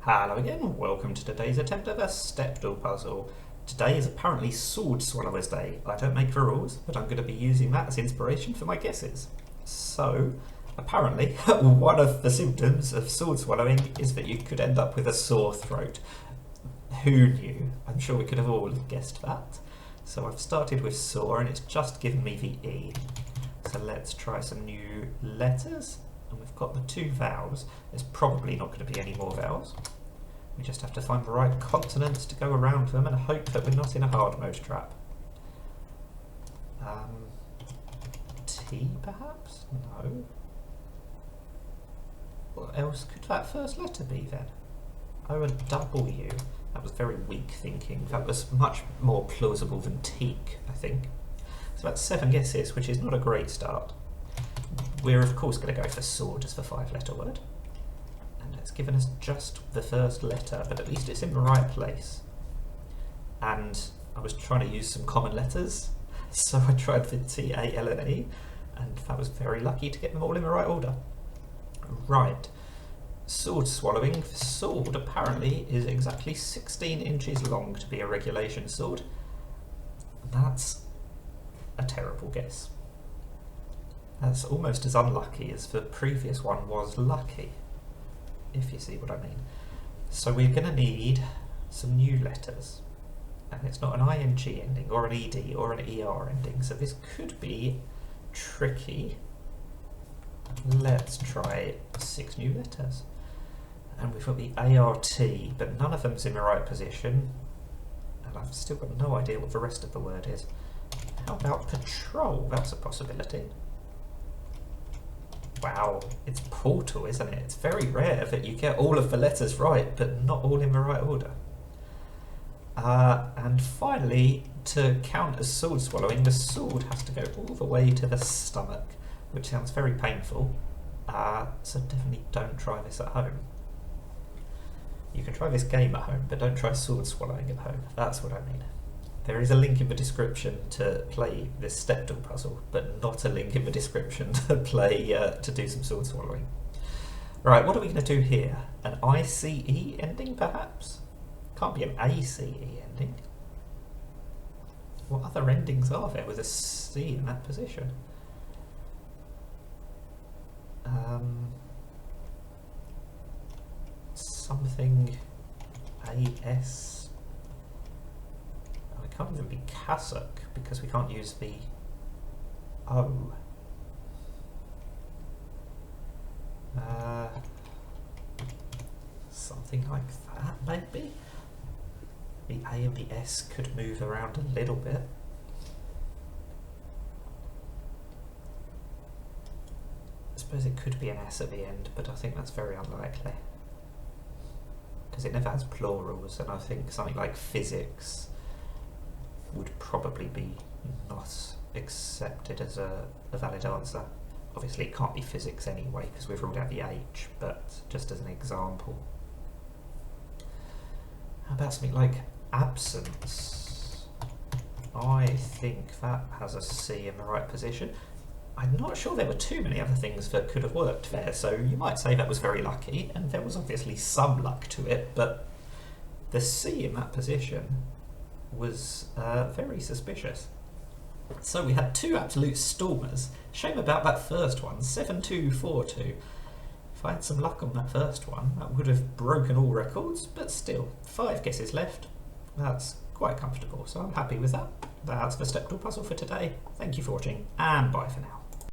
Hello again, and welcome to today's attempt of a Stepdle puzzle. Today is apparently Sword Swallower's Day. I don't make the rules, but I'm going to be using that as inspiration for my guesses. So, apparently, one of the symptoms of sword swallowing is that you could end up with a sore throat. Who knew? I'm sure we could have all guessed that. So I've started with sore and it's just given me the E. So let's try some new letters. And we've got the two vowels. There's probably not going to be any more vowels. We just have to find the right consonants to go around them and hope that we're not in a hard mode trap. T perhaps? No. What else could that first letter be then? Oh, a W. That was very weak thinking. That was much more plausible than teak, I think. So that's 7 guesses, which is not a great start. We're of course going to go for sword as the 5-letter word. And it's given us just the first letter, but at least it's in the right place. And I was trying to use some common letters, so I tried for T, A, L and E, and that was very lucky to get them all in the right order. Right, sword swallowing. The sword apparently is exactly 16 inches long to be a regulation sword. That's a terrible guess. That's almost as unlucky as the previous one was lucky, if you see what I mean. So we're going to need some new letters. And it's not an ing ending, or an ed, or an er ending, so this could be tricky. Let's try 6 new letters. And we've got the ART, but none of them's in the right position. And I've still got no idea what the rest of the word is. How about patrol? That's a possibility. Wow, it's portal, isn't it? It's very rare that you get all of the letters right, but not all in the right order. And finally, to count as sword swallowing, the sword has to go all the way to the stomach, which sounds very painful. So definitely don't try this at home. You can try this game at home, but don't try sword swallowing at home. That's what I mean. There is a link in the description to play this Stepdle puzzle, but not a link in the description to play to do some sword swallowing. Right, what are we going to do here? An ICE ending, perhaps? Can't be an ACE ending. What other endings are there with a C in that position? Something AS. It can't even be cassock because we can't use the O. Something like that, maybe? The A and the S could move around a little bit. I suppose it could be an S at the end, but I think that's very unlikely. Because it never has plurals, and I think something like physics would probably be not accepted as a valid answer. Obviously it can't be physics anyway because we've ruled out the H, but just as an example. How about something like absence? I think that has a C in the right position. I'm not sure there were too many other things that could have worked there, so you might say that was very lucky, and there was obviously some luck to it, but the C in that position was very suspicious. So we had 2 absolute stormers. Shame about that first one, 7-2-4-2. If I had some luck on that first one, that would have broken all records, but still, 5 guesses left. That's quite comfortable, so I'm happy with that. That's the Stepdle puzzle for today. Thank you for watching, and bye for now.